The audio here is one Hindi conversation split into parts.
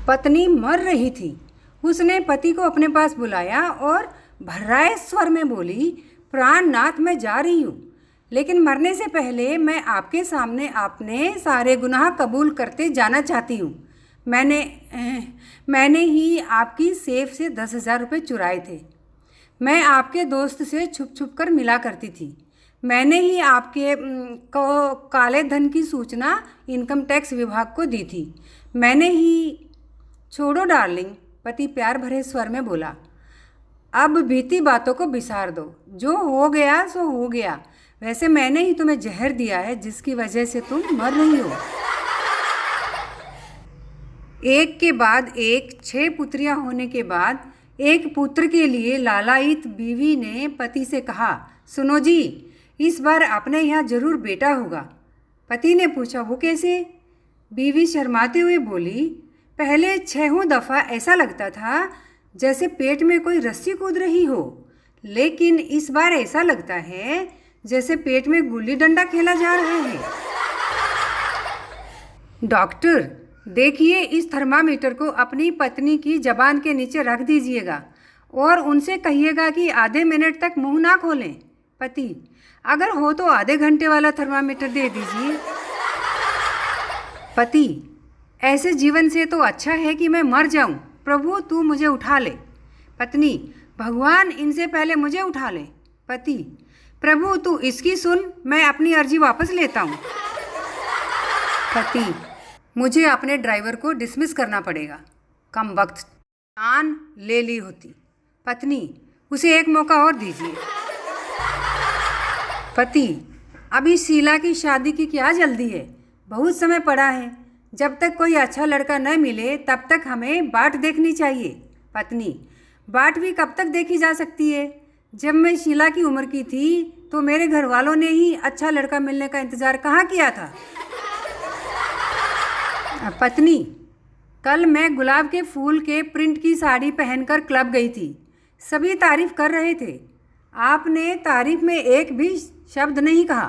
पत्नी मर रही थी। उसने पति को अपने पास बुलाया और भर्राए स्वर में बोली, प्राणनाथ मैं जा रही हूँ, लेकिन मरने से पहले मैं आपके सामने अपने सारे गुनाह कबूल करते जाना चाहती हूँ। मैंने ही आपकी सेफ से 10,000 रुपये चुराए थे। मैं आपके दोस्त से छुप छुप कर मिला करती थी। मैंने ही आपके को काले धन की सूचना इनकम टैक्स विभाग को दी थी। मैंने ही। छोड़ो डार्लिंग, पति प्यार भरे स्वर में बोला। अब बीती बातों को बिसार दो। जो हो गया सो हो गया। वैसे मैंने ही तुम्हें जहर दिया है जिसकी वजह से तुम मर रही हो। एक के बाद एक 6 पुत्रियां होने के बाद एक पुत्र के लिए लालायित बीवी ने पति से कहा, सुनो जी, इस बार अपने यहाँ जरूर बेटा होगा। पति ने पूछा, वो कैसे? बीवी शर्माते हुए बोली, पहले 6 दफ़ा ऐसा लगता था जैसे पेट में कोई रस्सी कूद रही हो, लेकिन इस बार ऐसा लगता है जैसे पेट में गुल्ली डंडा खेला जा रहा है। डॉक्टर, देखिए, इस थर्मामीटर को अपनी पत्नी की जबान के नीचे रख दीजिएगा और उनसे कहिएगा कि आधे मिनट तक मुंह ना खोलें। पति, अगर हो तो आधे घंटे वाला थर्मामीटर दे दीजिए। पति, ऐसे जीवन से तो अच्छा है कि मैं मर जाऊं। प्रभु तू मुझे उठा ले। पत्नी, भगवान इनसे पहले मुझे उठा ले। पति, प्रभु तू इसकी सुन, मैं अपनी अर्जी वापस लेता हूँ। पति, मुझे अपने ड्राइवर को डिसमिस करना पड़ेगा। कम वक्त जान ले ली होती। पत्नी, उसे एक मौका और दीजिए। पति, अभी शीला की शादी की क्या जल्दी है? बहुत समय पड़ा है। जब तक कोई अच्छा लड़का न मिले तब तक हमें बाट देखनी चाहिए। पत्नी, बाट भी कब तक देखी जा सकती है? जब मैं शीला की उम्र की थी तो मेरे घर वालों ने ही अच्छा लड़का मिलने का इंतज़ार कहाँ किया था। पत्नी, कल मैं गुलाब के फूल के प्रिंट की साड़ी पहनकर क्लब गई थी। सभी तारीफ कर रहे थे। आपने तारीफ में एक भी शब्द नहीं कहा।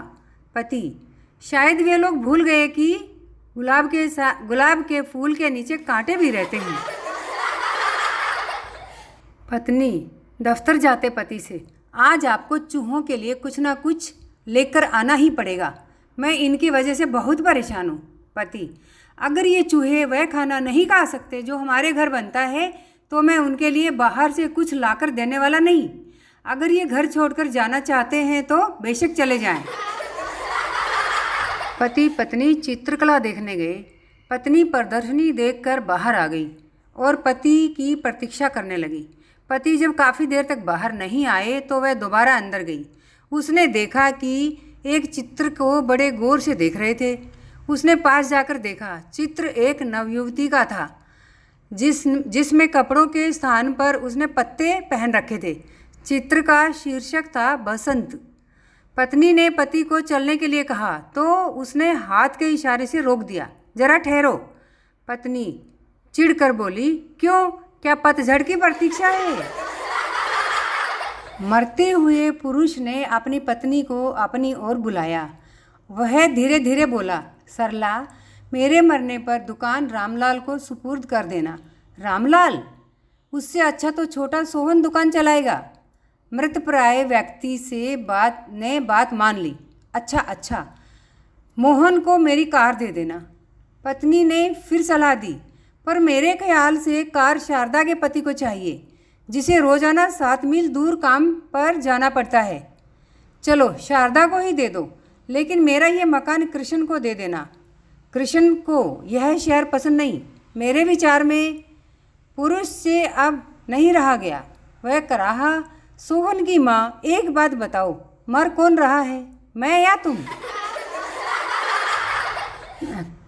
पति, शायद वे लोग भूल गए कि गुलाब के फूल के नीचे कांटे भी रहते हैं। पत्नी, दफ्तर जाते पति से, आज आपको चूहों के लिए कुछ ना कुछ लेकर आना ही पड़ेगा। मैं इनकी वजह से बहुत परेशान हूँ। पति, अगर ये चूहे वह खाना नहीं खा सकते जो हमारे घर बनता है तो मैं उनके लिए बाहर से कुछ लाकर देने वाला नहीं। अगर ये घर छोड़कर जाना चाहते हैं तो बेशक चले जाएं। पति पत्नी चित्रकला देखने गए। पत्नी प्रदर्शनी देखकर बाहर आ गई और पति की प्रतीक्षा करने लगी। पति जब काफ़ी देर तक बाहर नहीं आए तो वह दोबारा अंदर गई। उसने देखा कि एक चित्र को बड़े गौर से देख रहे थे। उसने पास जाकर देखा। चित्र एक नवयुवती का था जिसमें कपड़ों के स्थान पर उसने पत्ते पहन रखे थे। चित्र का शीर्षक था बसंत। पत्नी ने पति को चलने के लिए कहा तो उसने हाथ के इशारे से रोक दिया। जरा ठहरो। पत्नी चिढ़कर बोली, क्यों, क्या पतझड़ की प्रतीक्षा है? मरते हुए पुरुष ने अपनी पत्नी को अपनी ओर बुलाया। वह धीरे धीरे बोला, सरला, मेरे मरने पर दुकान रामलाल को सुपुर्द कर देना। रामलाल? उससे अच्छा तो छोटा सोहन दुकान चलाएगा। मृतप्राय व्यक्ति से बात मान ली। अच्छा, मोहन को मेरी कार दे देना। पत्नी ने फिर सलाह दी, पर मेरे ख्याल से कार शारदा के पति को चाहिए, जिसे रोज़ाना 7 मील दूर काम पर जाना पड़ता है। चलो शारदा को ही दे दो, लेकिन मेरा ये मकान कृष्ण को दे देना। कृष्ण को यह शहर पसंद नहीं। मेरे विचार में पुरुष से अब नहीं रहा गया। वह कराहा। सोहन की माँ, एक बात बताओ, मर कौन रहा है, मैं या तुम?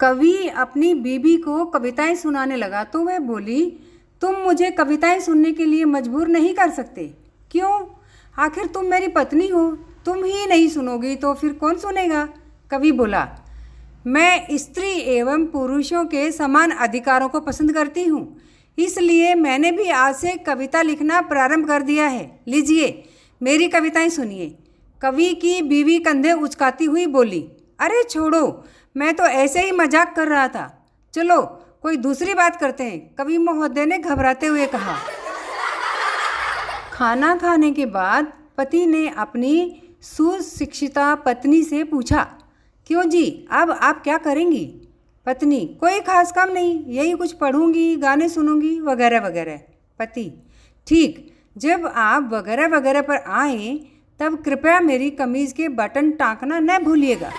कवि अपनी बीबी को कविताएं सुनाने लगा तो वह बोली, तुम मुझे कविताएं सुनने के लिए मजबूर नहीं कर सकते। क्यों? आखिर तुम मेरी पत्नी हो। तुम ही नहीं सुनोगी तो फिर कौन सुनेगा? कवि बोला, मैं स्त्री एवं पुरुषों के समान अधिकारों को पसंद करती हूँ, इसलिए मैंने भी आज से कविता लिखना प्रारंभ कर दिया है। लीजिए मेरी कविताएं सुनिए। कवि की बीवी कंधे उचकाती हुई बोली, अरे छोड़ो, मैं तो ऐसे ही मजाक कर रहा था। चलो कोई दूसरी बात करते हैं, कवि महोदय ने घबराते हुए कहा। खाना खाने के बाद पति ने अपनी सुशिक्षिता पत्नी से पूछा, क्यों जी, अब आप क्या करेंगी? पत्नी, कोई खास काम नहीं, यही कुछ पढ़ूंगी, गाने सुनूंगी, वगैरह वगैरह। पति, ठीक, जब आप वगैरह वगैरह पर आएँ तब कृपया मेरी कमीज़ के बटन टाँकना न भूलिएगा।